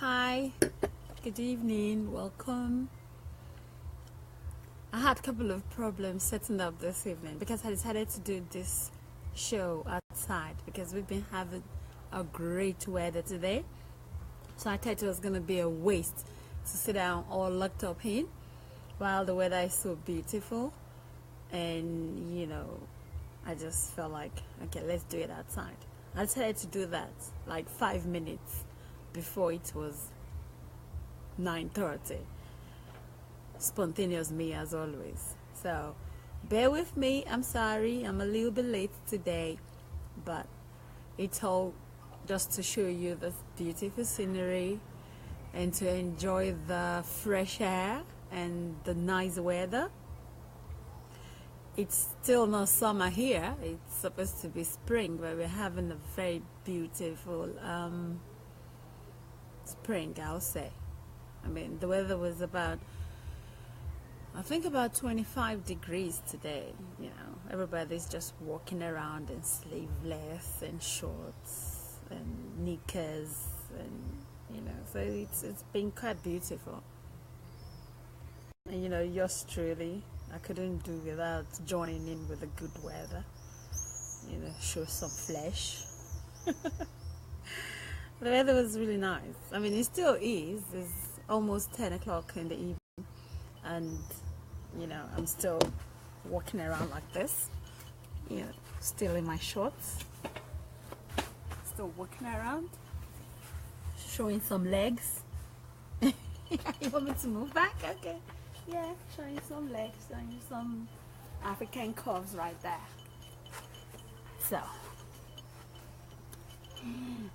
Hi, good evening, welcome. I had a couple of problems setting up this evening because I decided to do this show outside because we've been having a great weather today. So I thought it was going to be a waste to sit down all locked up in while the weather is so beautiful. And, I just felt like, okay, let's do it outside. I decided to do that like 5 minutes before it was 9:30. Spontaneous me as always. So bear with me. I'm sorry I'm a little bit late today, but it's all just to show you the beautiful scenery and to enjoy the fresh air and the nice weather. It's still not summer here. It's supposed to be spring, but we're having a very beautiful spring, I'll say. I mean, the weather was about 25 degrees today. Everybody's just walking around in sleeveless and shorts and knickers, and so it's been quite beautiful. And yours truly, I couldn't do without joining in with the good weather. Show some flesh. The weather was really nice. I mean, it still is. It's almost 10 o'clock in the evening, and I'm still walking around like this. Still in my shorts. Still walking around, showing some legs. You want me to move back? Okay. Yeah, showing some legs, showing some African curves right there. So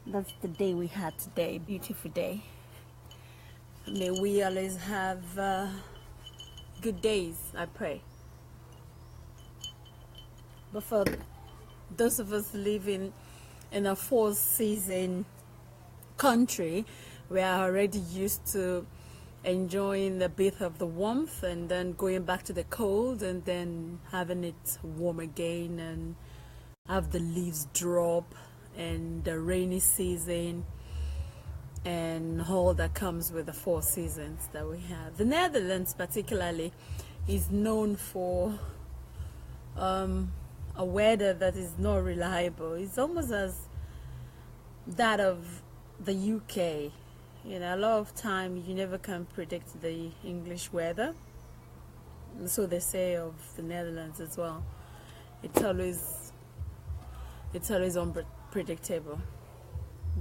that's the day we had today. Beautiful day. May we always have good days, I pray. But for those of us living in a four-season country, we are already used to enjoying a bit of the warmth and then going back to the cold and then having it warm again and have the leaves drop and the rainy season and all that comes with the 4 seasons that we have. The Netherlands particularly is known for a weather that is not reliable. It's almost as that of the UK. A lot of time you never can predict the English weather. So they say of the Netherlands as well. It's always unpredictable.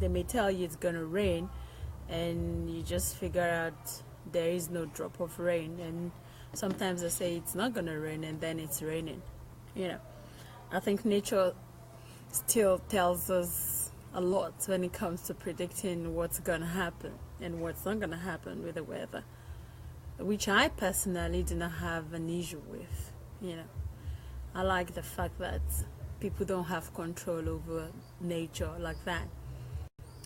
They may tell you it's gonna rain and you just figure out there is no drop of rain, and sometimes they say it's not gonna rain and then it's raining. I think nature still tells us a lot when it comes to predicting what's gonna happen and what's not gonna happen with the weather, which I personally do not have an issue with. I like the fact that people don't have control over nature like that.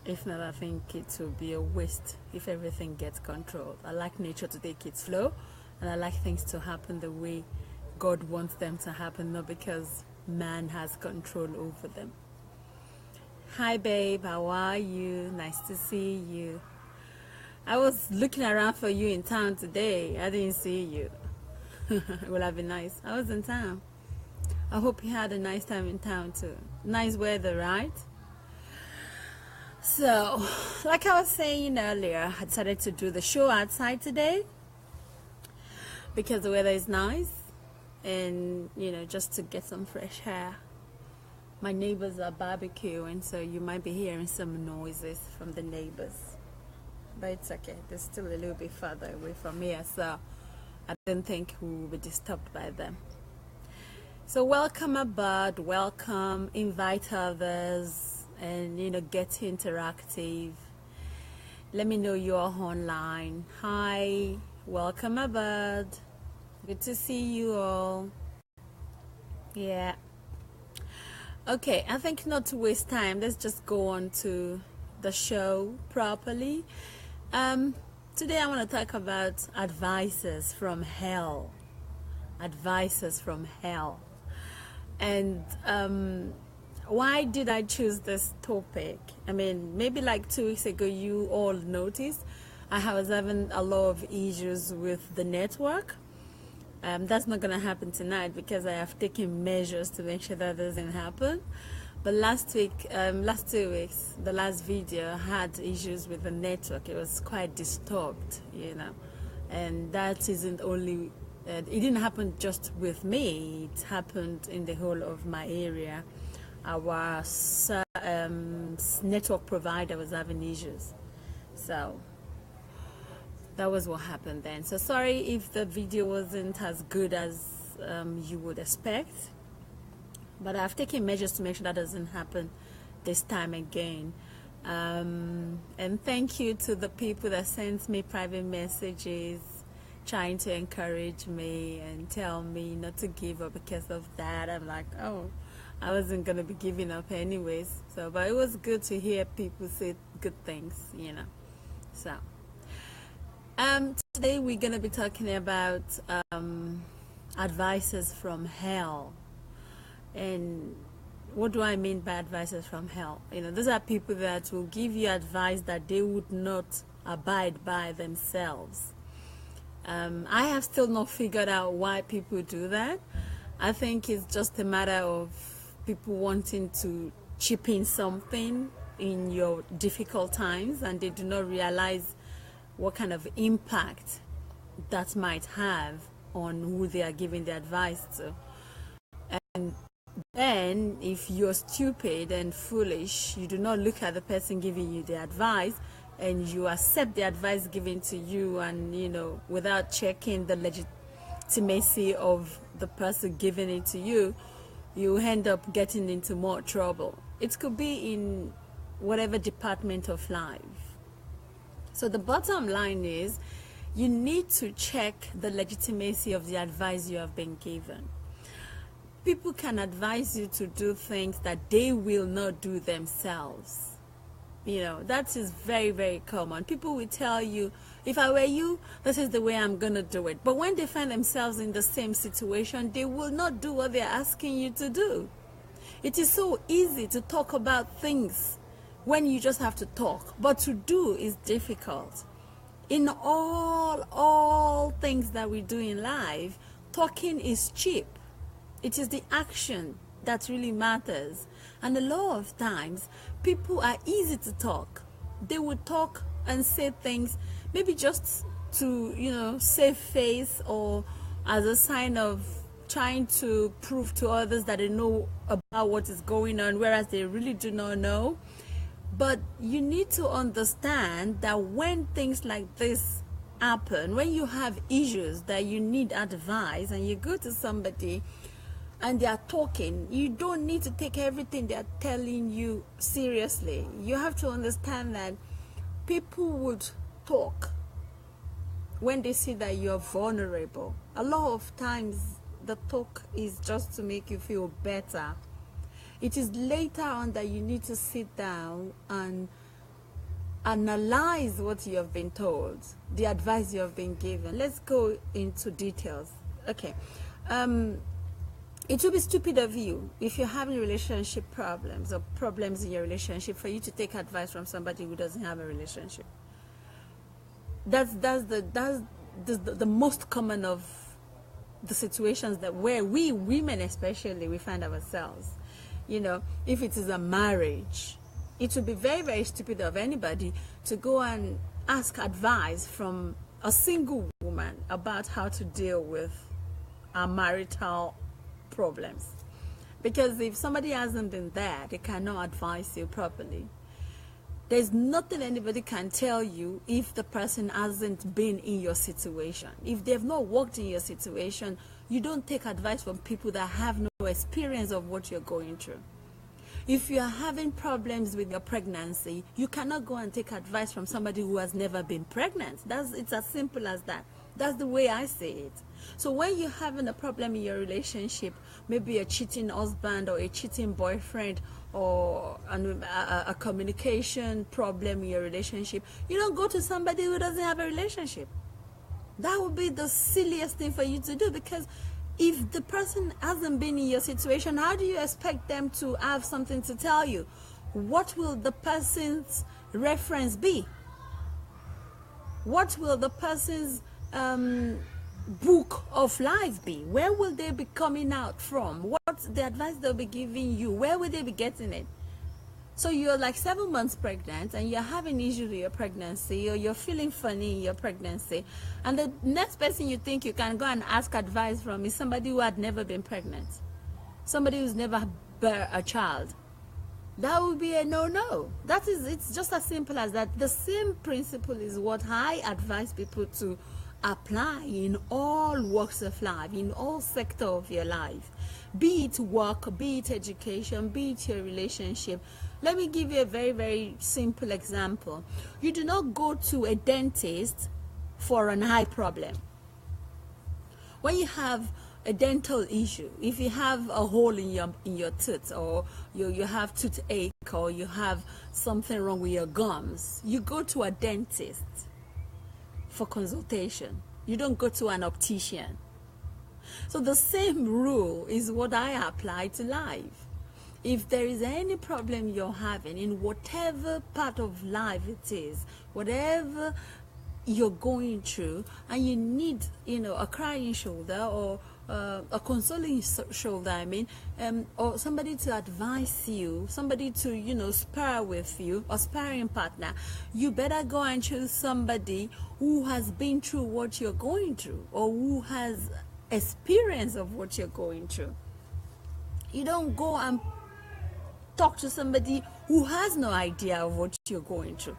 If not, I think it will be a waste if everything gets controlled. I like nature to take its flow, and I like things to happen the way God wants them to happen, not because man has control over them. Hi babe, how are you? Nice to see you. I was looking around for you in town today. I didn't see you. It would have been nice. I was in town. I hope you had a nice time in town too. Nice weather, right? So, like I was saying earlier, I decided to do the show outside today because the weather is nice and, just to get some fresh air. My neighbors are barbecuing, so you might be hearing some noises from the neighbors. But it's okay. They're still a little bit further away from here, so I don't think we will be disturbed by them. So welcome aboard, welcome, invite others, and get interactive. Let me know you're online. Hi, welcome aboard. Good to see you all. Yeah. Okay, I think not to waste time, let's just go on to the show properly. Today I want to talk about advices from hell. Advices from hell. And why did I choose this topic? I mean, maybe like 2 weeks ago, you all noticed I was having a lot of issues with the network. That's not going to happen tonight because I have taken measures to make sure that doesn't happen. But last 2 weeks, the last video had issues with the network. It was quite disturbed, you know. And that isn't only, it didn't happen just with me. It happened in the whole of my area. Our network provider was having issues. So that was what happened then. So sorry if the video wasn't as good as you would expect, but I've taken measures to make sure that doesn't happen this time again. And thank you to the people that sent me private messages trying to encourage me and tell me not to give up because of that. I'm like, oh, I wasn't going to be giving up anyways. So, but it was good to hear people say good things, you know. So today we're going to be talking about advices from hell. And what do I mean by advices from hell? You know, those are people that will give you advice that they would not abide by themselves. I have still not figured out why people do that. I think it's just a matter of people wanting to chip in something in your difficult times, and they do not realize what kind of impact that might have on who they are giving the advice to. And then if you're stupid and foolish, you do not look at the person giving you the advice and you accept the advice given to you, and you know, without checking the legitimacy of the person giving it to you, you end up getting into more trouble. It could be in whatever department of life. So the bottom line is, you need to check the legitimacy of the advice you have been given. People can advise you to do things that they will not do themselves. You know, that is very, very common. People will tell you, if I were you, this is the way I'm going to do it. But when they find themselves in the same situation, they will not do what they're asking you to do. It is so easy to talk about things when you just have to talk, but to do is difficult. In all things that we do in life, talking is cheap. It is the action that really matters. And a lot of times, people are easy to talk. They would talk and say things, maybe just to, you know, save face or as a sign of trying to prove to others that they know about what is going on, whereas they really do not know. But you need to understand that when things like this happen, when you have issues that you need advice and you go to somebody and they are talking, you don't need to take everything they are telling you seriously. You have to understand that people would talk when they see that you're vulnerable. A lot of times the talk is just to make you feel better. It is later on that you need to sit down and analyze what you have been told, the advice you have been given. Let's go into details. Okay. It would be stupid of you, if you're having relationship problems or problems in your relationship, for you to take advice from somebody who doesn't have a relationship. That's the most common of the situations that where we women especially we find ourselves. You know, if it is a marriage, it would be very, very stupid of anybody to go and ask advice from a single woman about how to deal with a marital problems. Because if somebody hasn't been there, they cannot advise you properly. There's nothing anybody can tell you if the person hasn't been in your situation. If they've not worked in your situation, you don't take advice from people that have no experience of what you're going through. If you are having problems with your pregnancy, you cannot go and take advice from somebody who has never been pregnant. It's as simple as that. That's the way I see it. So when you're having a problem in your relationship, maybe a cheating husband or a cheating boyfriend or a communication problem in your relationship, you don't go to somebody who doesn't have a relationship. That would be the silliest thing for you to do, because If the person hasn't been in your situation, how do you expect them to have something to tell you? What will the person's reference be? What will the person's book of life be? Where will they be coming out from? What's the advice they'll be giving you? Where will they be getting it? So you're like 7 months pregnant and you're having issues with your pregnancy, or you're feeling funny in your pregnancy, and the next person you think you can go and ask advice from is somebody who had never been pregnant, somebody who's never bear a child. That would be a no-no. It's just as simple as that. The same principle is what I advise people to apply in all walks of life, in all sectors of your life, be it work, be it education, be it your relationship. Let me give you a very, very simple example. You do not go to a dentist for an eye problem. When you have a dental issue, if you have a hole in your tooth, or you have toothache, or you have something wrong with your gums, you go to a dentist for consultation. You don't go to an optician. So the same rule is what I apply to life. If there is any problem you're having in whatever part of life it is, whatever you're going through, and you need, a crying shoulder, or a consoling shoulder, or somebody to advise you, somebody to, spar with you, or sparring partner, you better go and choose somebody who has been through what you're going through, or who has experience of what you're going through. You don't go and talk to somebody who has no idea of what you're going through,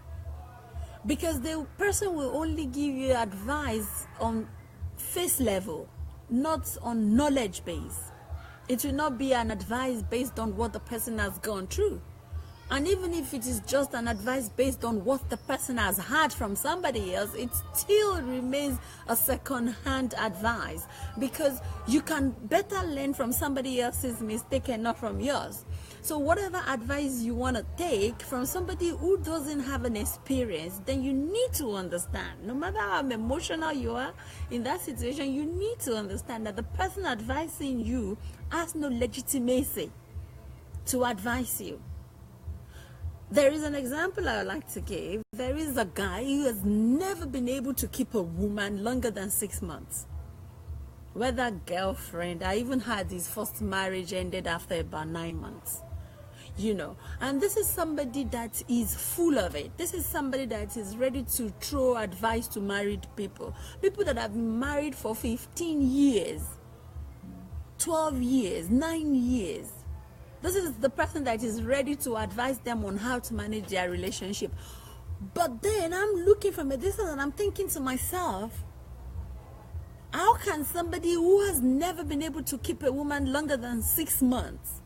because the person will only give you advice on face level, not on knowledge base. It will not be an advice based on what the person has gone through. And even if it is just an advice based on what the person has heard from somebody else, it still remains a second-hand advice, because you can better learn from somebody else's mistake and not from yours. So whatever advice you want to take from somebody who doesn't have an experience, then you need to understand, no matter how emotional you are in that situation, you need to understand that the person advising you has no legitimacy to advise you. There is an example I would like to give. There is a guy who has never been able to keep a woman longer than 6 months. Whether girlfriend, I even had his first marriage ended after about 9 months. And this is somebody that is full of it. This is somebody that is ready to throw advice to married people. People that have been married for 15 years, 12 years, 9 years. This is the person that is ready to advise them on how to manage their relationship. But then I'm looking from a distance and I'm thinking to myself, how can somebody who has never been able to keep a woman longer than 6 months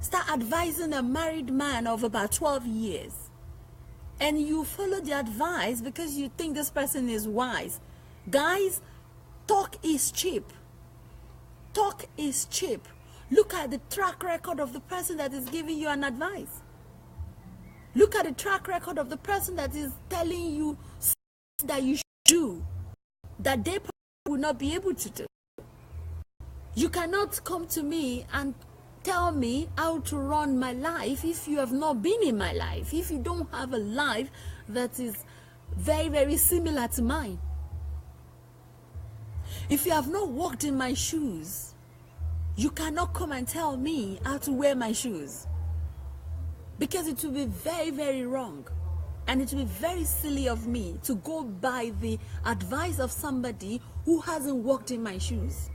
start advising a married man of about 12 years? And you follow the advice because you think this person is wise. Guys, talk is cheap. Talk is cheap. Look at the track record of the person that is giving you an advice. Look at the track record of the person that is telling you that you should do, that they will not be able to do. You cannot come to me and tell me how to run my life if you have not been in my life, if you don't have a life that is very, very similar to mine. If you have not walked in my shoes, you cannot come and tell me how to wear my shoes, because it will be very, very wrong, and it will be very silly of me to go by the advice of somebody who hasn't walked in my shoes.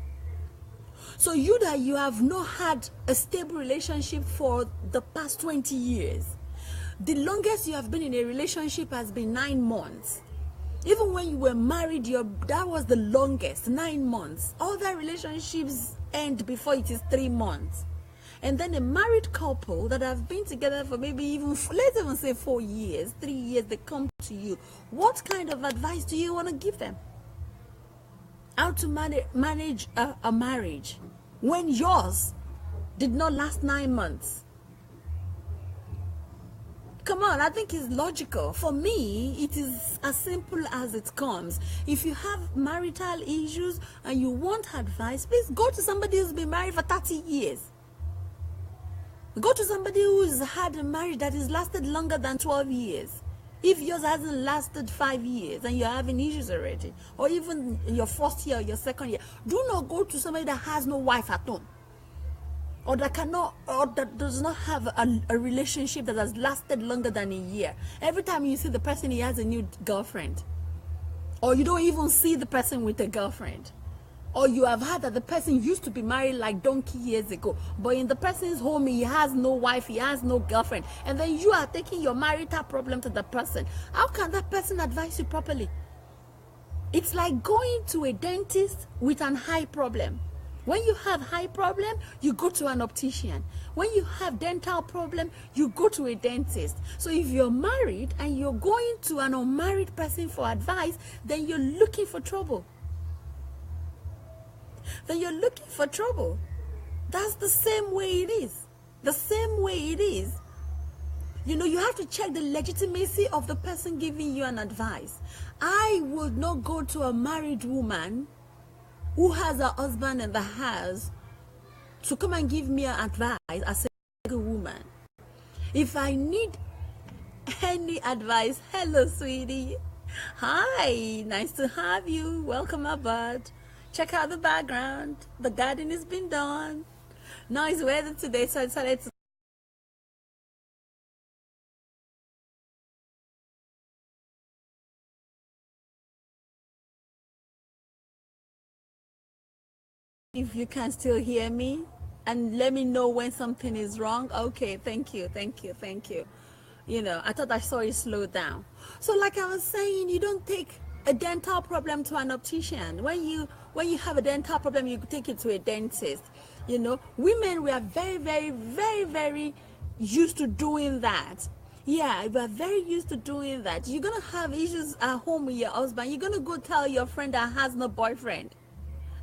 So you have not had a stable relationship for the past 20 years. The longest you have been in a relationship has been 9 months. Even when you were married, that was the longest, 9 months. Other relationships end before it is 3 months. And then a married couple that have been together for maybe even, let's even say 4 years, 3 years, they come to you. What kind of advice do you want to give them? How to manage a marriage when yours did not last 9 months? Come on, I think it's logical. For me, it is as simple as it comes. If you have marital issues and you want advice, please go to somebody who's been married for 30 years. Go to somebody who's had a marriage that has lasted longer than 12 years. If yours hasn't lasted 5 years and you're having issues already, or even in your first year or your second year, do not go to somebody that has no wife at home, or that cannot, or that does not have a relationship that has lasted longer than a year. Every time you see the person, he has a new girlfriend, or you don't even see the person with a girlfriend, or you have heard that the person used to be married like donkey years ago, but in the person's home he has no wife, he has no girlfriend, and then you are taking your marital problem to the person. How can that person advise you properly? It's like going to a dentist with an eye problem. When you have eye problem, you go to an optician. When you have dental problem, you go to a dentist. So if you're married and you're going to an unmarried person for advice, then you're looking for trouble. Then you're looking for trouble. That's the same way it is. The same way it is. You know, you have to check the legitimacy of the person giving you an advice. I would not go to a married woman who has a husband in the house to come and give me an advice as a single woman. If I need any advice, hello sweetie, hi, nice to have you, welcome aboard. Check out the background, the garden has been done. Nice weather today, so I decided to if you can still hear me, and let me know when something is wrong. Okay, thank you. You know, I thought I saw it slow down. So like I was saying, you don't take a dental problem to an optician. When you have a dental problem, you take it to a dentist. You know, women, we are very used to doing that. Yeah, we are very used to doing that. You're gonna have issues at home with your husband. You're gonna go tell your friend that has no boyfriend,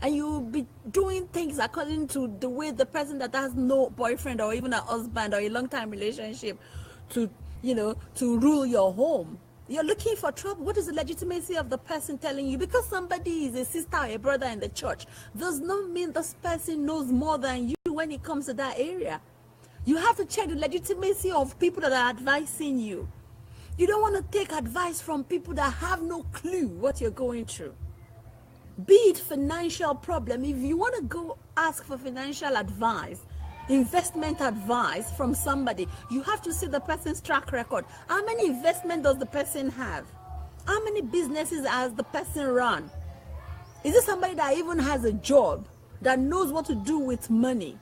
and you'll be doing things according to the way the person that has no boyfriend or even a husband or a long-time relationship to, you know, to rule your home. You're looking for trouble. What is the legitimacy of the person telling you? Because somebody is a sister or a brother in the church does not mean this person knows more than you when it comes to that area. You have to check the legitimacy of people that are advising you. You don't want to take advice from people that have no clue what you're going through. Be it financial problem, if you want to go ask for financial advice, investment advice from somebody, you have to see the person's track record. How many investment does the person have? How many businesses has the person run? Is it somebody that even has a job, that knows what to do with money?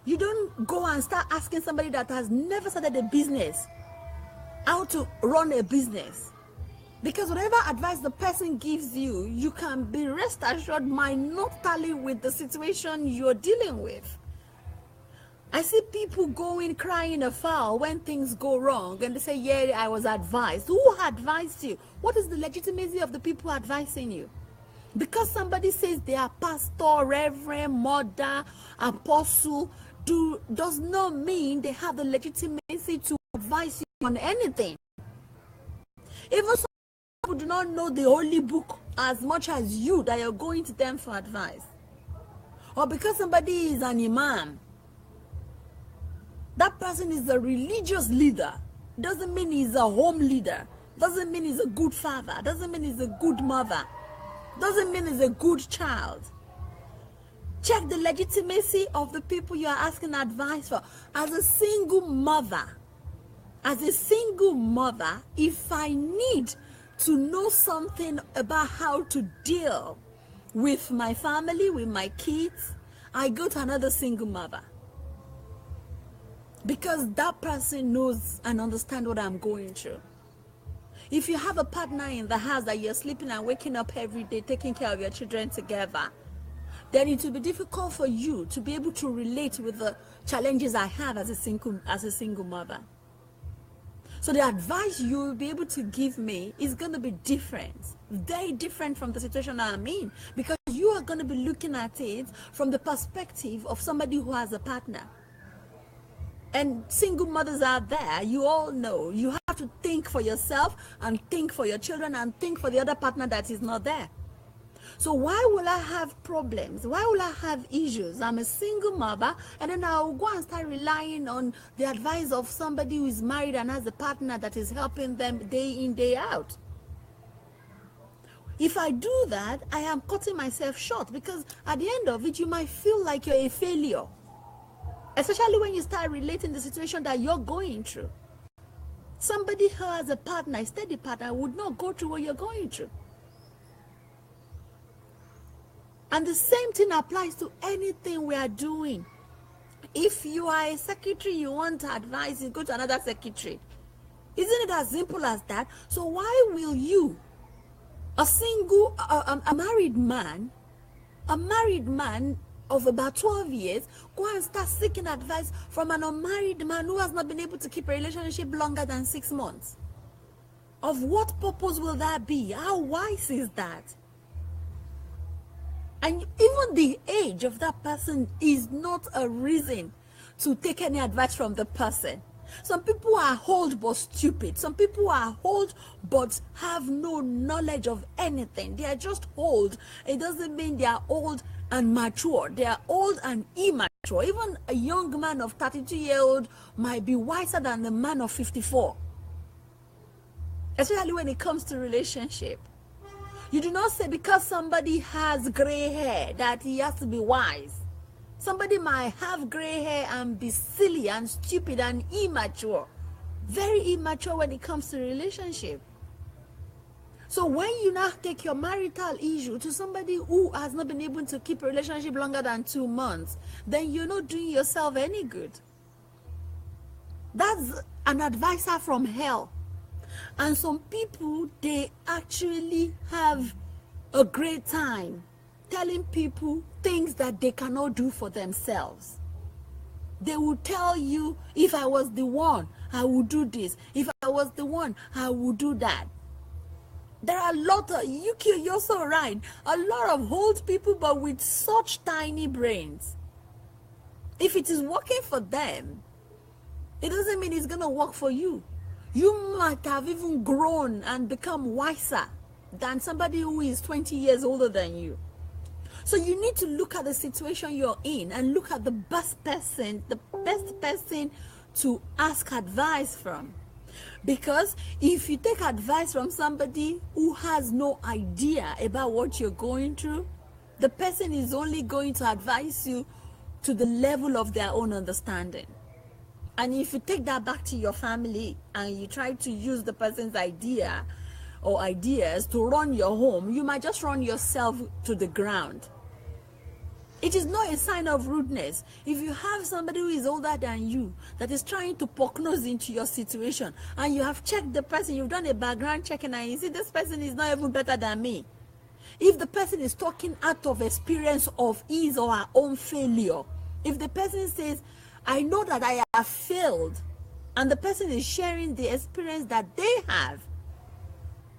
You don't go and start asking somebody that has never started a business how to run a business. Because whatever advice the person gives you, you can be rest assured might not tally with the situation you're dealing with. I see people going crying a foul when things go wrong and they say, yeah, I was advised. Who advised you? What is the legitimacy of the people advising you? Because somebody says they are pastor, reverend, mother, apostle, does not mean they have the legitimacy to advise you on anything. Even some people do not know the holy book as much as you, that you're going to them for advice. Or because somebody is an imam, that person is a religious leader, doesn't mean he's a home leader, doesn't mean he's a good father, doesn't mean he's a good mother, doesn't mean he's a good child. Check the legitimacy of the people you are asking advice for. As a single mother, if I need to know something about how to deal with my family, with my kids, I go to another single mother. Because that person knows and understands what I'm going through. If you have a partner in the house that you're sleeping and waking up every day, taking care of your children together, then it will be difficult for you to be able to relate with the challenges I have as a single mother. So the advice you will be able to give me is going to be different, very different from the situation I'm in, because you are going to be looking at it from the perspective of somebody who has a partner. And single mothers out there, you all know, you have to think for yourself and think for your children and think for the other partner that is not there. So why will I have problems? Why will I have issues? I'm a single mother, and then I'll go and start relying on the advice of somebody who is married and has a partner that is helping them day in, day out. If I do that, I am cutting myself short, because at the end of it, you might feel like you're a failure. Especially when you start relating the situation that you're going through. Somebody who has a partner, a steady partner, would not go through what you're going through. And the same thing applies to anything we are doing. If you are a secretary, you want advice, you go to another secretary. Isn't it as simple as that? So why will you, a married man of about 12 years, go and start seeking advice from an unmarried man who has not been able to keep a relationship longer than 6 months? Of what purpose will that be? How wise is that? And even the age of that person is not a reason to take any advice from the person. Some people are old but stupid. Some people are old but have no knowledge of anything. They are just old. It doesn't mean they are old and mature. They are old and immature. Even a young man of 32-year-old might be wiser than the man of 54. Especially when it comes to relationship. You do not say because somebody has gray hair that he has to be wise. Somebody might have gray hair and be silly and stupid and immature. Very immature when it comes to relationship. So when you now take your marital issue to somebody who has not been able to keep a relationship longer than 2 months, then you're not doing yourself any good. That's an advisor from hell. And some people, they actually have a great time telling people things that they cannot do for themselves. They will tell you, if I was the one, I would do this. If I was the one, I would do that. There are a lot of, you're so right, a lot of old people but with such tiny brains. If it is working for them, it doesn't mean it's going to work for you. You might have even grown and become wiser than somebody who is 20 years older than you. So you need to look at the situation you're in and look at the best person to ask advice from. Because if you take advice from somebody who has no idea about what you're going through, the person is only going to advise you to the level of their own understanding. And if you take that back to your family and you try to use the person's idea or ideas to run your home, you might just run yourself to the ground. It is not a sign of rudeness. If you have somebody who is older than you that is trying to poke nose into your situation and you have checked the person, you've done a background checking and you see this person is not even better than me. If the person is talking out of experience of his or her own failure, if the person says, I know that I have failed, and the person is sharing the experience that they have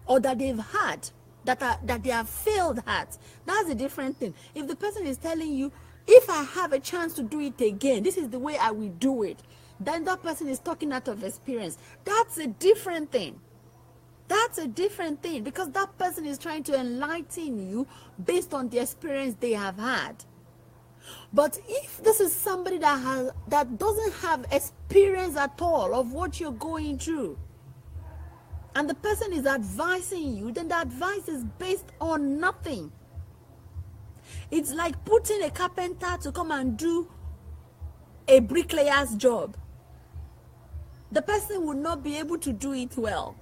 or that they've had, that they have failed at, that's a different thing. If the person is telling you, if I have a chance to do it again, this is the way I will do it, then that person is talking out of experience. That's a different thing. That's a different thing, because that person is trying to enlighten you based on the experience they have had. But if this is somebody that doesn't have experience at all of what you're going through, and the person is advising you, then the advice is based on nothing. It's like putting a carpenter to come and do a bricklayer's job. The person will not be able to do it well.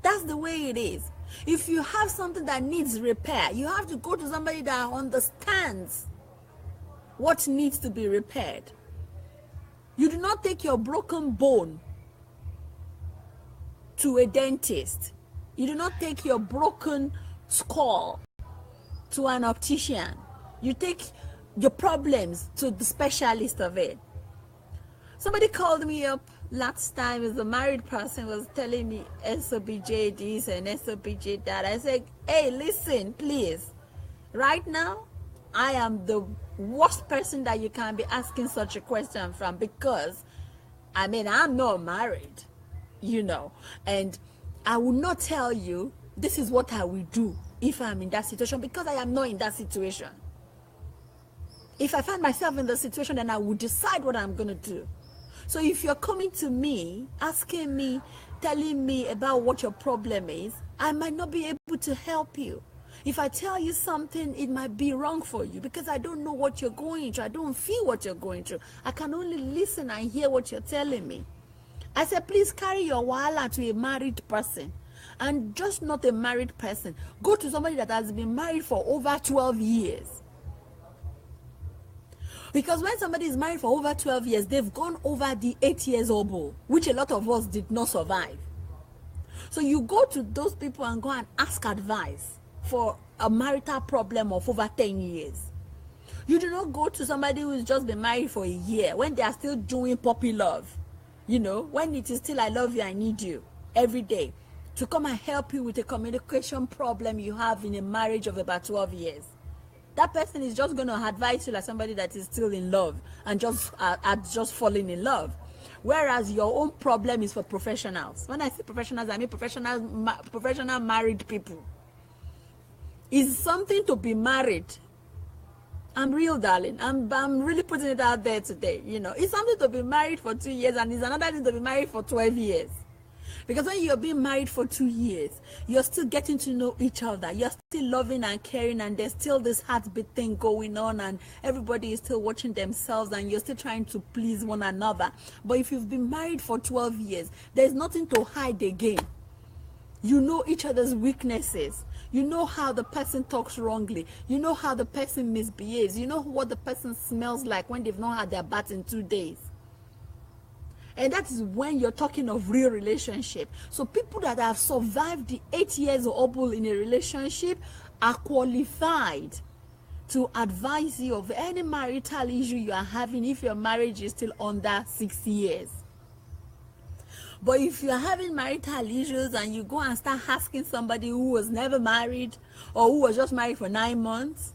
That's the way it is. If you have something that needs repair, you have to go to somebody that understands what needs to be repaired. You do not take your broken bone to a dentist. You do not take your broken skull to an optician. You take your problems to the specialist of it. Somebody called me up last time, as a married person, was telling me SOBJ this and SOBJ that. I said, hey, listen, please. Right now, I am the worst person that you can be asking such a question from, because I mean, I'm not married, and I will not tell you this is what I will do if I'm in that situation, because I am not in that situation. If I find myself in the situation, then I will decide what I'm going to do. So if you're coming to me, asking me, telling me about what your problem is, I might not be able to help you. If I tell you something, it might be wrong for you, because I don't know what you're going through. I don't feel what you're going through. I can only listen and hear what you're telling me. I said, please carry your wahala to a married person. And just not a married person. Go to somebody that has been married for over 12 years. Because when somebody is married for over 12 years, they've gone over the 8 years old, which a lot of us did not survive. So you go to those people and go and ask advice for a marital problem of over 10 years. You do not go to somebody who's just been married for a year when they are still doing puppy love, when it is still I love you, I need you every day, to come and help you with a communication problem you have in a marriage of about 12 years. That person is just going to advise you like somebody that is still in love and just falling in love. Whereas your own problem is for professionals. When I say professionals, I mean professional married people. It's something to be married. I'm real, darling. I'm really putting it out there today. It's something to be married for 2 years, and it's another thing to be married for 12 years. Because when you're being married for 2 years, you're still getting to know each other. You're still loving and caring, and there's still this heartbeat thing going on, and everybody is still watching themselves, and you're still trying to please one another. But if you've been married for 12 years, there's nothing to hide again. You know each other's weaknesses. You know how the person talks wrongly. You know how the person misbehaves. You know what the person smells like when they've not had their bath in 2 days. And that is when you're talking of real relationship. So people that have survived the 8 years old in a relationship are qualified to advise you of any marital issue you are having if your marriage is still under 6 years. But if you're having marital issues and you go and start asking somebody who was never married, or who was just married for 9 months,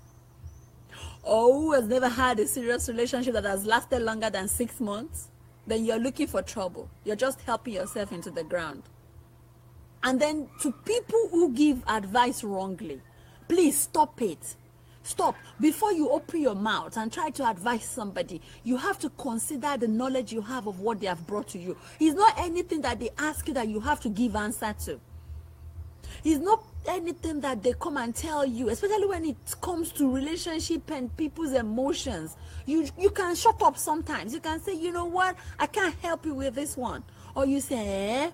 or who has never had a serious relationship that has lasted longer than 6 months, then you're looking for trouble. You're just helping yourself into the ground. And then to people who give advice wrongly, please stop it. Stop. Before you open your mouth and try to advise somebody, you have to consider the knowledge you have of what they have brought to you. It's not anything that they ask you that you have to give answer to. It's not anything that they come and tell you, especially when it comes to relationship and people's emotions. You can shut up sometimes. You can say, you know what, I can't help you with this one. Or you say,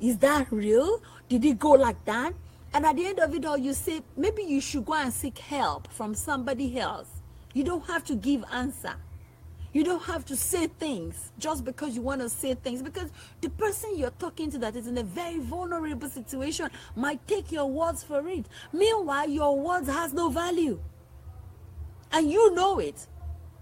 is that real? Did it go like that? And at the end of it all, you say, maybe you should go and seek help from somebody else. You don't have to give answer. You don't have to say things just because you want to say things, because the person you're talking to that is in a very vulnerable situation might take your words for it. Meanwhile, your words has no value. And you know it.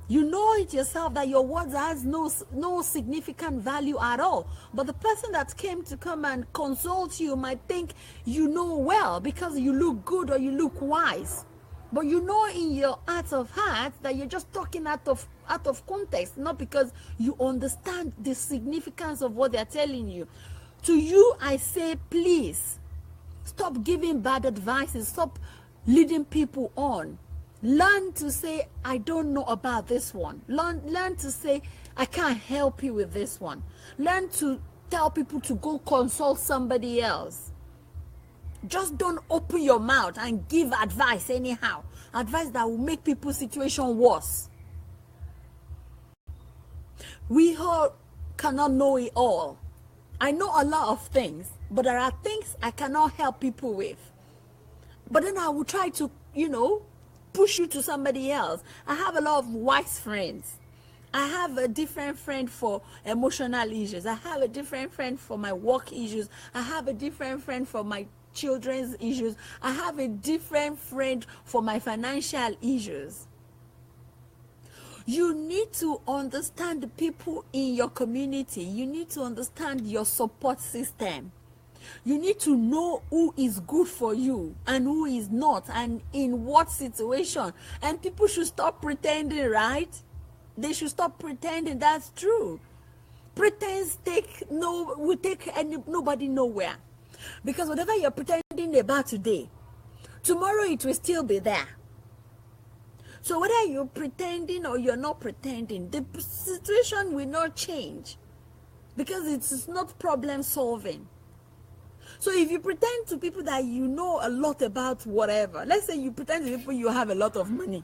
You know it yourself that your words has no significant value at all. But the person that came to come and consult you might think you know well because you look good or you look wise. But you know in your heart of hearts that you're just talking out of context, not because you understand the significance of what they're telling you. To you, I say, please, stop giving bad advices. Stop leading people on. Learn to say, I don't know about this one. Learn to say, I can't help you with this one. Learn to tell people to go consult somebody else. Just don't open your mouth and give advice anyhow. Advice that will make people's situation worse. We all cannot know it all. I know a lot of things, but there are things I cannot help people with. But then I will try to, push you to somebody else. I have a lot of wise friends. I have a different friend for emotional issues. I have a different friend for my work issues. I have a different friend for my children's issues. I have a different friend for my financial issues. You need to understand the people in your community. You need to understand your support system. You need to know who is good for you and who is not, and in what situation. And people should stop pretending, right? They should stop pretending. That's true. Pretense will take nobody nowhere. Because whatever you're pretending about today, tomorrow it will still be there. So whether you're pretending or you're not pretending, the situation will not change, because it's not problem solving. So if you pretend to people that you know a lot about whatever, let's say you pretend to people you have a lot of money,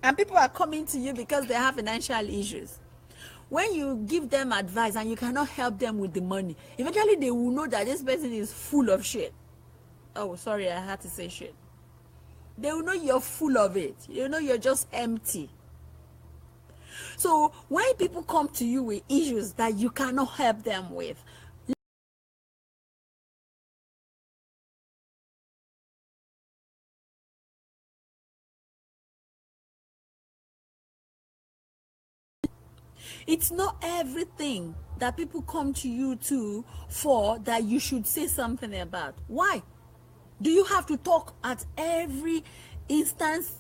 and people are coming to you because they have financial issues. When you give them advice and you cannot help them with the money, eventually they will know that this person is full of shit. Oh, sorry, I had to say shit. They will know you're full of it. You know you're just empty. So when people come to you with issues that you cannot help them with, it's not everything that people come to you for that you should say something about. Why? Do you have to talk at every instance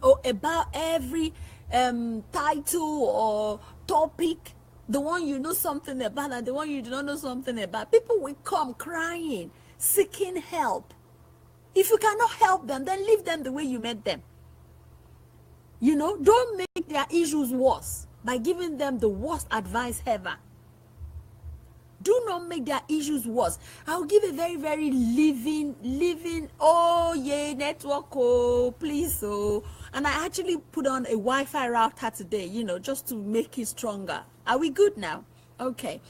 or about every title or topic? The one you know something about and the one you do not know something about. People will come crying, seeking help. If you cannot help them, then leave them the way you met them. You know, don't make their issues worse by giving them the worst advice ever. Do not make their issues worse. I'll give a very, very living, oh yeah, network, oh, please, oh. And I actually put on a Wi-Fi router today, you know, just to make it stronger. Are we good now? Okay.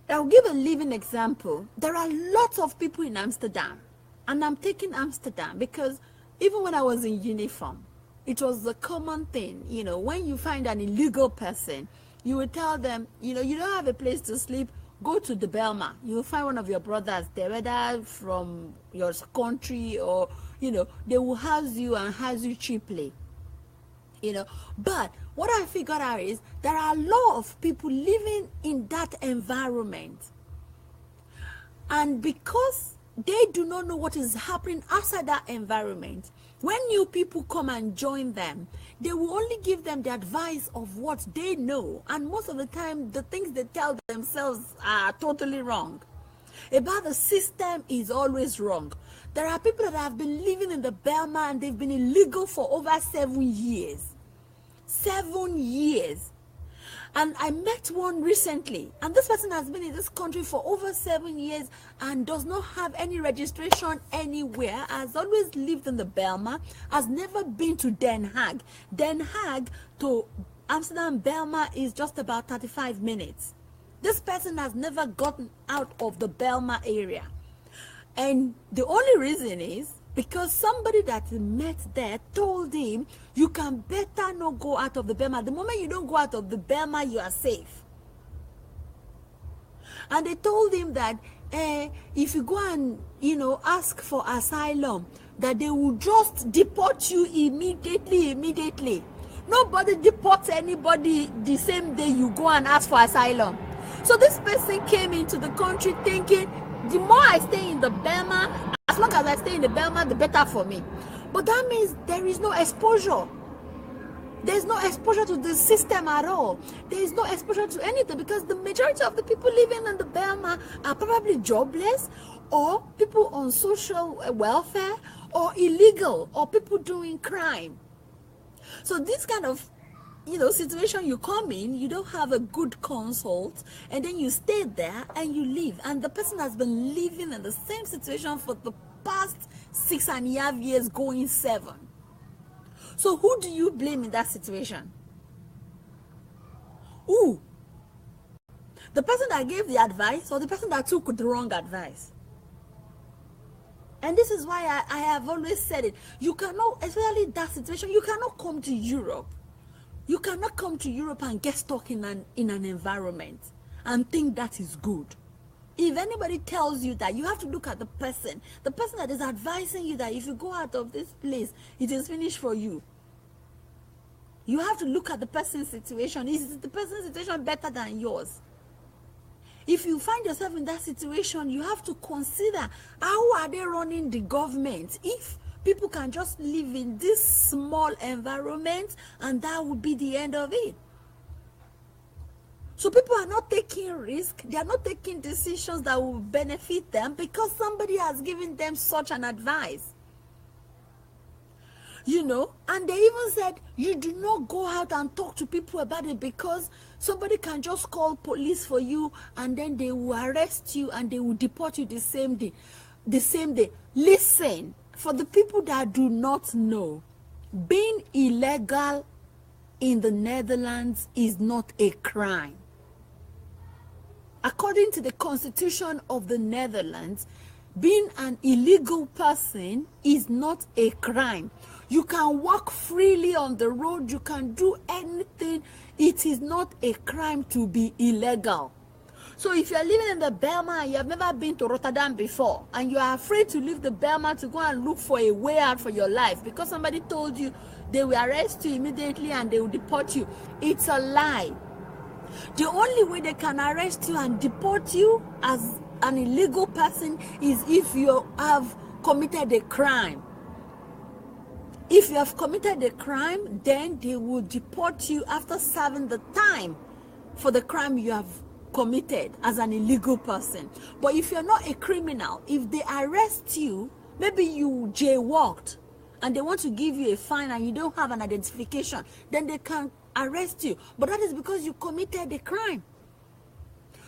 I'll give a living example. There are lots of people in Amsterdam. And I'm taking Amsterdam because even when I was in uniform, it was a common thing, you know, when you find an illegal person, you will tell them, you know, you don't have a place to sleep, go to the Belma. You will find one of your brothers there, whether from your country or, you know, they will house you and house you cheaply, you know. But what I figured out is there are a lot of people living in that environment. And because they do not know what is happening outside that environment, when new people come and join them, they will only give them the advice of what they know. And most of the time, the things they tell themselves are totally wrong. About the system is always wrong. There are people that have been living in the Belma and they've been illegal for over 7 years. 7 years. And I met one recently, and this person has been in this country for over 7 years and does not have any registration anywhere, has always lived in the Belma, has never been to Den Haag. Den Haag to Amsterdam Belma is just about 35 minutes. This person has never gotten out of the Belma area. And the only reason is because somebody that he met there told him, you can better not go out of the Belma. The moment you don't go out of the Belma, you are safe. And they told him that if you go and, you know, ask for asylum, that they will just deport you immediately. Nobody deports anybody the same day you go and ask for asylum. So this person came into the country thinking, the more I stay in the Belma, as long as I stay in the Belma, the better for me. But that means there is no exposure. There is no exposure to the system at all. There is no exposure to anything because the majority of the people living in the Belma are probably jobless or people on social welfare or illegal or people doing crime. So this kind of, you know, situation, you come in, you don't have a good consult, and then you stay there and you leave. And the person has been living in the same situation for the past 6.5 years, going 7. So who do you blame in that situation? Who? The person that gave the advice or the person that took the wrong advice? And this is why I have always said it. You cannot, especially that situation, you cannot come to Europe. You cannot come to Europe and get stuck in an environment and think that is good. If anybody tells you that, you have to look at the person that is advising you that if you go out of this place, it is finished for you. You have to look at the person's situation. Is the person's situation better than yours? if you find yourself in that situation, you have to consider, how are they running the government? If people can just live in this small environment, and that would be the end of it. So people are not taking risk. They are not taking decisions that will benefit them because somebody has given them such an advice. You know, and they even said, you do not go out and talk to people about it, because somebody can just call police for you, and then they will arrest you and they will deport you the same day. Listen, for the people that do not know, being illegal in the Netherlands is not a crime. According to the Constitution of the Netherlands, being an illegal person is not a crime. You can walk freely on the road. You can do anything. It is not a crime to be illegal. So if you're living in the Belma and you have never been to Rotterdam before, and you are afraid to leave the Belma to go and look for a way out for your life because somebody told you they will arrest you immediately and they will deport you, it's a lie. The only way they can arrest you and deport you as an illegal person is if you have committed a crime. If you have committed a crime, then they will deport you after serving the time for the crime you have committed as an illegal person. But if you're not a criminal, if they arrest you, maybe you jaywalked and they want to give you a fine and you don't have an identification, then they can arrest you. But that is because you committed a crime.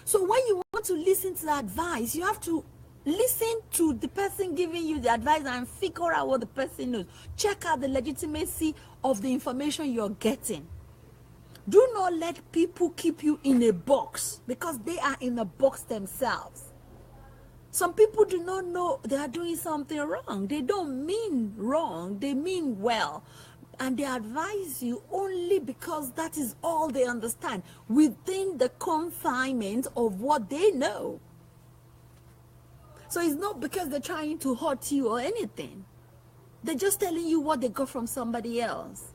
So when you want to listen to the advice, you have to listen to the person giving you the advice and figure out what the person knows. Check out the legitimacy of the information you're getting. Do not let people keep you in a box, because they are in a box themselves. Some people do not know they are doing something wrong. They don't mean wrong, they mean well. And they advise you only because that is all they understand, within the confinement of what they know. So it's not because they're trying to hurt you or anything. They're just telling you what they got from somebody else.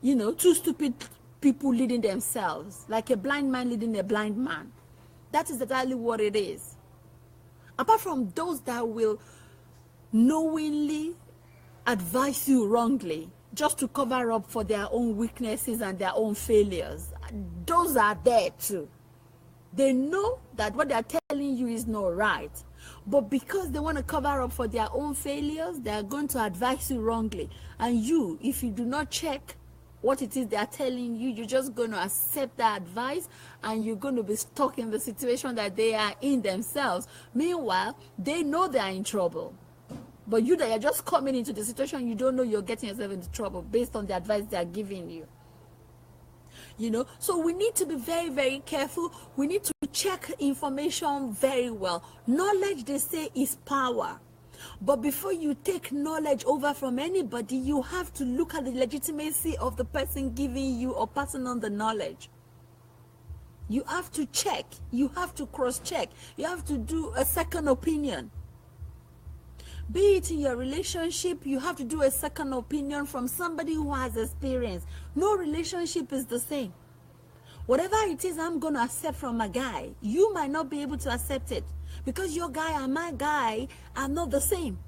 You know, two stupid people leading themselves, like a blind man leading a blind man. That is exactly what it is. Apart from those that will knowingly advise you wrongly just to cover up for their own weaknesses and their own failures, those are there too. They know that what they're telling you is not right, but because they want to cover up for their own failures, they are going to advise you wrongly. And you, if you do not check what it is they are telling you, you're just going to accept that advice, and you're going to be stuck in the situation that they are in themselves. Meanwhile, they know they are in trouble. But you that are just coming into the situation, you don't know you're getting yourself into trouble based on the advice they are giving you. You know, so we need to be very, very careful. We need to check information very well. Knowledge, they say, is power. But before you take knowledge over from anybody, you have to look at the legitimacy of the person giving you or passing on the knowledge. You have to check. You have to cross-check. You have to do a second opinion. Be it in your relationship, you have to do a second opinion from somebody who has experience. No relationship is the same. Whatever it is I'm going to accept from a guy, you might not be able to accept it, because your guy and my guy are not the same.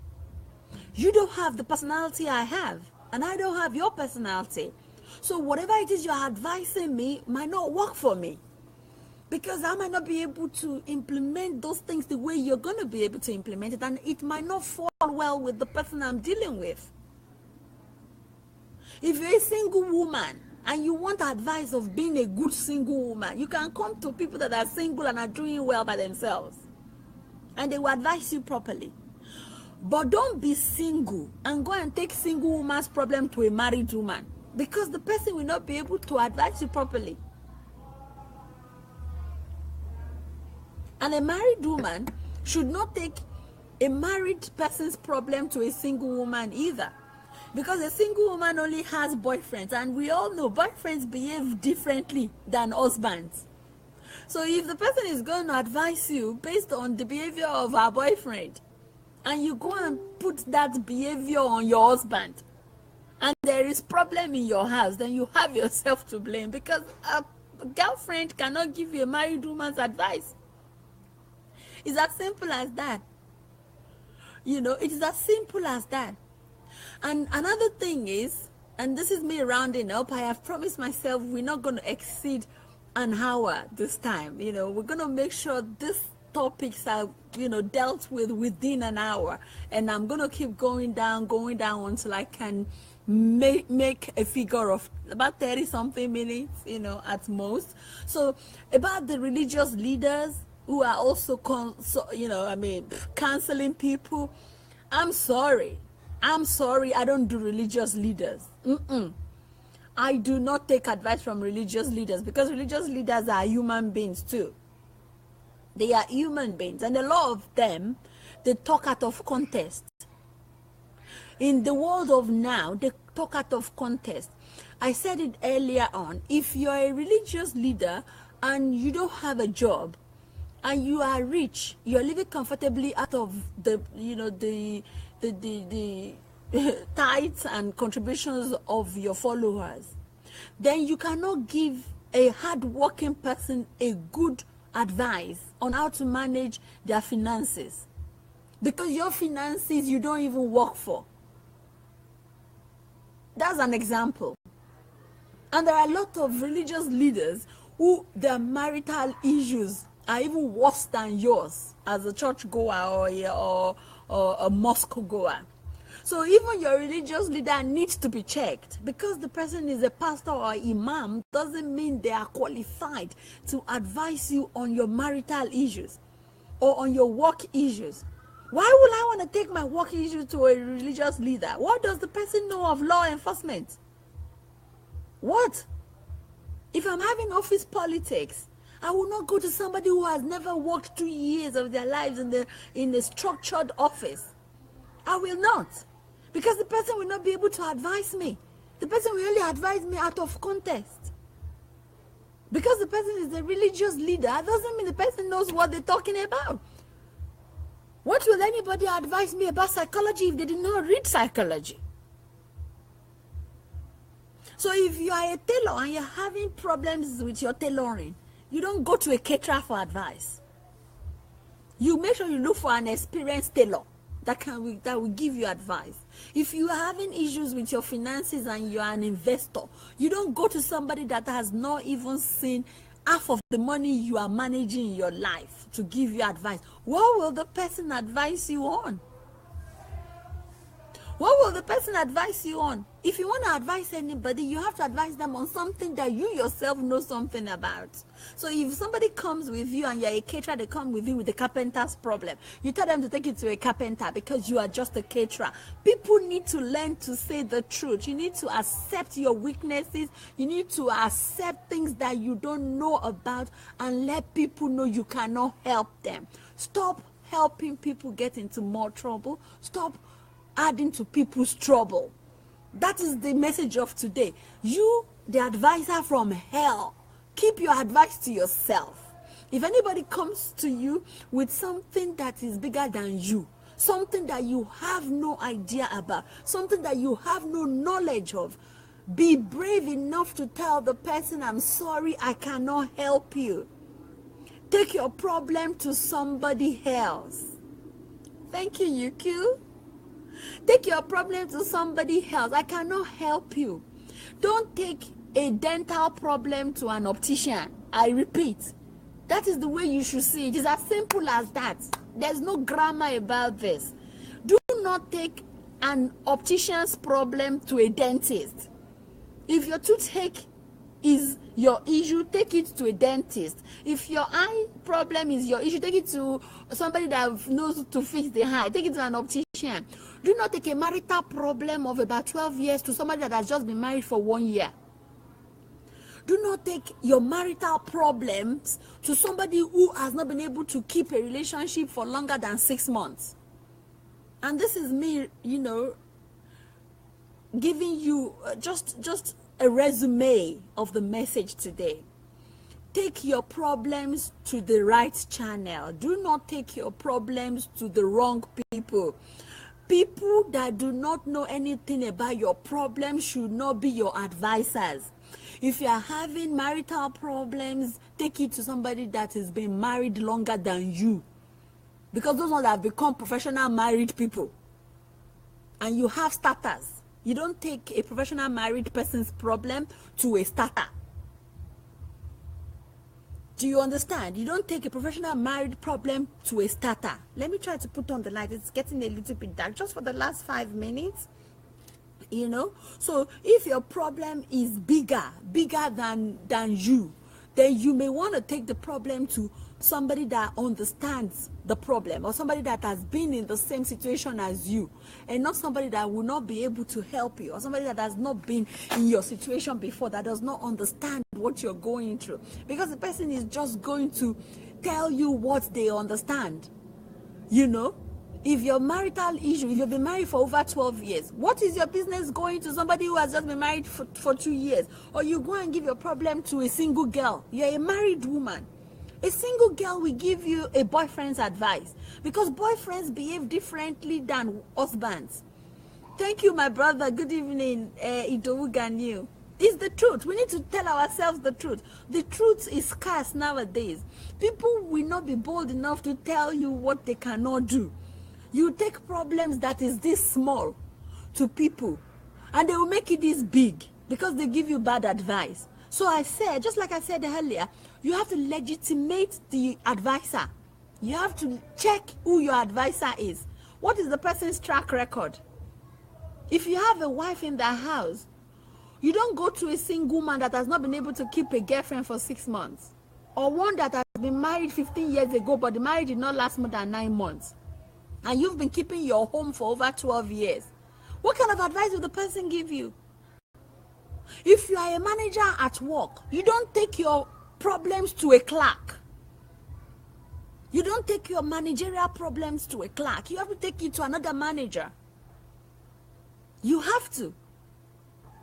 You don't have the personality I have, and I don't have your personality. So whatever it is you're advising me might not work for me, because I might not be able to implement those things the way you're going to be able to implement it, and it might not fall well with the person I'm dealing with. If you're a single woman and you want advice of being a good single woman, you can come to people that are single and are doing well by themselves, and they will advise you properly. But don't be single and go and take single woman's problem to a married woman, because the person will not be able to advise you properly. And a married woman should not take a married person's problem to a single woman either, because a single woman only has boyfriends, and we all know boyfriends behave differently than husbands. So if the person is going to advise you based on the behavior of her boyfriend, and you go and put that behavior on your husband, and there is problem in your house, then you have yourself to blame, because girlfriend cannot give you a married woman's advice. It's as simple as that. You know, it is as simple as that. And another thing is, and this is me rounding up, I have promised myself we're not going to exceed an hour this time. You know, we're going to make sure these topics are, you know, dealt with within an hour. And I'm going to keep going down until I can make a figure of about 30 something minutes, you know, at most. So about the religious leaders who are also counseling people, I'm sorry, I don't do religious leaders. I do not take advice from religious leaders, because religious leaders are human beings too. They are human beings, and a lot of them, they talk out of context. In the world of now, they talk out of context. I said it earlier on. If you're a religious leader and you don't have a job, and you are rich, you're living comfortably out of the, you know, the tithes and contributions of your followers, then you cannot give a hard-working person a good advice on how to manage their finances, because your finances you don't even work for. That's an example. And there are a lot of religious leaders who their marital issues are even worse than yours as a church goer or a mosque goer. So even your religious leader needs to be checked. Because the person is a pastor or imam doesn't mean they are qualified to advise you on your marital issues or on your work issues. Why would I want to take my work issue to a religious leader? What does the person know of law enforcement? What? If I'm having office politics, I will not go to somebody who has never worked 2 years of their lives in a structured office. I will not. Because the person will not be able to advise me. The person will only advise me out of context. Because the person is a religious leader, that doesn't mean the person knows what they're talking about. What will anybody advise me about psychology if they did not read psychology? So if you are a tailor and you're having problems with your tailoring, you don't go to a caterer for advice. You make sure you look for an experienced tailor that will give you advice. If you are having issues with your finances and you are an investor, you don't go to somebody that has not even seen half of the money you are managing in your life to give you advice. What will the person advise you on? What will the person advise you on? If you want to advise anybody, you have to advise them on something that you yourself know something about. So if somebody comes with you and you're a caterer, they come with you with a carpenter's problem, you tell them to take it to a carpenter because you are just a caterer. People need to learn to say the truth. You need to accept your weaknesses. You need to accept things that you don't know about and let people know you cannot help them. Stop helping people get into more trouble. Stop adding to people's trouble. That is the message of today. You, the advisor from hell, keep your advice to yourself. If anybody comes to you with something that is bigger than you, something that you have no idea about, something that you have no knowledge of, be brave enough to tell the person, I'm sorry, I cannot help you. Take your problem to somebody else. Thank you, UQ. Take your problem to somebody else. I cannot help you. Don't take a dental problem to an optician. I repeat, that is the way you should see it. It's as simple as that. There's no grammar about this. Do not take an optician's problem to a dentist. If your toothache is your issue, take it to a dentist. If your eye problem is your issue, take it to somebody that knows to fix the eye. Take it to an optician. Do not take a marital problem of about 12 years to somebody that has just been married for 1 year. Do not take your marital problems to somebody who has not been able to keep a relationship for longer than 6 months. And this is me, giving you just a resume of the message today. Take your problems to the right channel. Do not take your problems to the wrong people. People that do not know anything about your problem should not be your advisors. If you are having marital problems, take it to somebody that has been married longer than you. Because those ones have become professional married people. And you have starters. You don't take a professional married person's problem to a starter. Do you understand? You don't take a professional married problem to a starter. Let me try to put on the light. It's getting a little bit dark just for the last 5 minutes. You know, so if your problem is bigger than you, then you may want to take the problem to somebody that understands the problem, or somebody that has been in the same situation as you, and not somebody that will not be able to help you, or somebody that has not been in your situation before, that does not understand what you're going through, because the person is just going to tell you what they understand. You know, if your marital issue, if you've been married for over 12 years, what is your business going to somebody who has just been married for 2 years? Or you go and give your problem to a single girl. You're a married woman. A single girl will give you a boyfriend's advice, because boyfriends behave differently than husbands. Thank you, my brother. Good evening, Idowu Ganyu. It's the truth. We need to tell ourselves the truth. The truth is scarce nowadays. People will not be bold enough to tell you what they cannot do. You take problems that is this small to people, and they will make it this big because they give you bad advice. So I said, just like I said earlier, you have to legitimate the advisor. You have to check who your advisor is. What is the person's track record? If you have a wife in the house, you don't go to a single man that has not been able to keep a girlfriend for 6 months, or one that has been married 15 years ago, but the marriage did not last more than 9 months. And you've been keeping your home for over 12 years. What kind of advice will the person give you? If you are a manager at work, you don't take your problems to a clerk. You don't take your managerial problems to a clerk. You have to take it to another manager. You have to.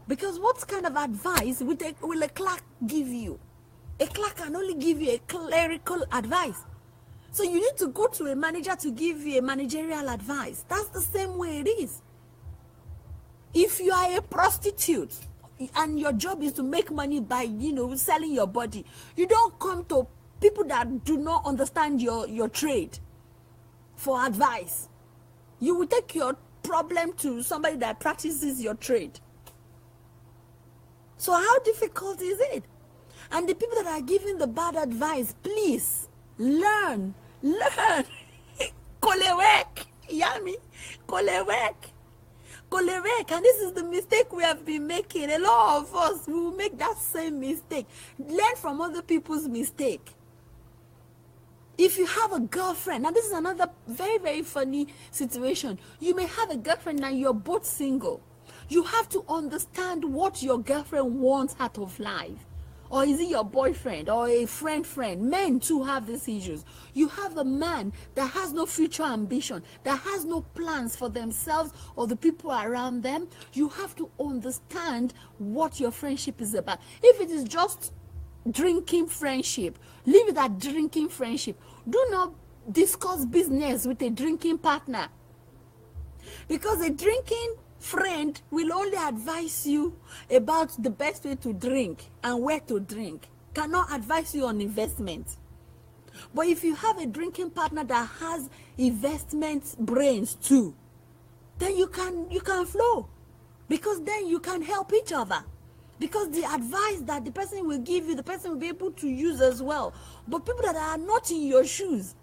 Because what kind of advice will a clerk give you? A clerk can only give you a clerical advice. So you need to go to a manager to give you a managerial advice. That's the same way it is. If you are a prostitute and your job is to make money by, selling your body, you don't come to people that do not understand your trade for advice. You will take your problem to somebody that practices your trade. So how difficult is it? And the people that are giving the bad advice, please, learn. Kolewek. Yami. Kolewek. And this is the mistake we have been making. A lot of us will make that same mistake. Learn from other people's mistake. If you have a girlfriend, now this is another very, very funny situation. You may have a girlfriend and you're both single. You have to understand what your girlfriend wants out of life. Or is it your boyfriend or a friend? Men too have these issues. You have a man that has no future ambition, that has no plans for themselves or the people around them. You have to understand what your friendship is about. If it is just drinking friendship, leave it at drinking friendship. Do not discuss business with a drinking partner. Because a drinking friend will only advise you about the best way to drink and where to drink, cannot advise you on investment. But if you have a drinking partner that has investment brains too, then you can flow, because then you can help each other, because the advice that the person will give you, the person will be able to use as well. But people that are not in your shoes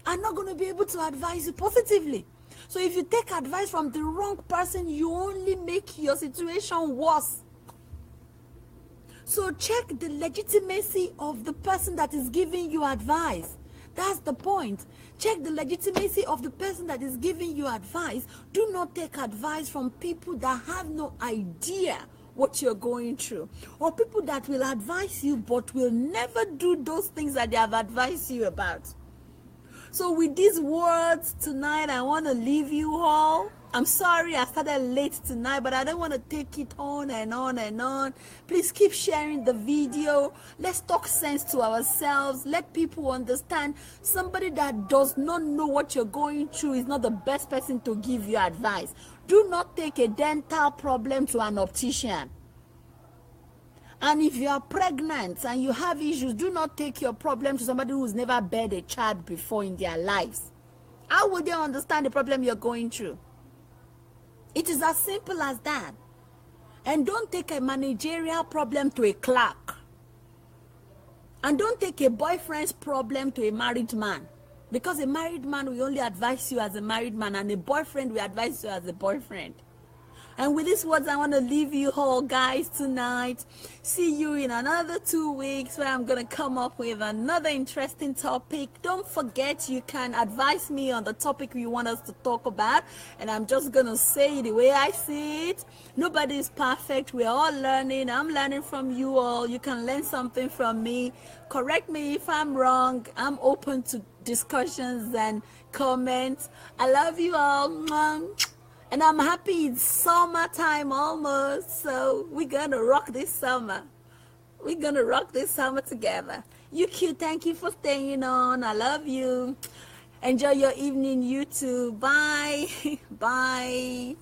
are not going to be able to advise you positively. So if you take advice from the wrong person, you only make your situation worse. So check the legitimacy of the person that is giving you advice. That's the point. Check the legitimacy of the person that is giving you advice. Do not take advice from people that have no idea what you're going through, or people that will advise you but will never do those things that they have advised you about. So with these words tonight, I want to leave you all. I'm sorry I started late tonight, but I don't want to take it on and on and on. Please keep sharing the video. Let's talk sense to ourselves. Let people understand. Somebody that does not know what you're going through is not the best person to give you advice. Do not take a dental problem to an optician. And if you are pregnant and you have issues, do not take your problem to somebody who's never beared a child before in their lives. How would they understand the problem you're going through? It is as simple as that. And don't take a managerial problem to a clerk. And don't take a boyfriend's problem to a married man. Because a married man will only advise you as a married man, and a boyfriend will advise you as a boyfriend. And with these words, I want to leave you all, guys, tonight. See you in another 2 weeks where I'm going to come up with another interesting topic. Don't forget, you can advise me on the topic you want us to talk about. And I'm just going to say the way I see it. Nobody is perfect. We're all learning. I'm learning from you all. You can learn something from me. Correct me if I'm wrong. I'm open to discussions and comments. I love you all. And I'm happy it's summertime almost, so we're gonna rock this summer. We're gonna rock this summer together. You cute, thank you for staying on. I love you. Enjoy your evening, you too. Bye. Bye.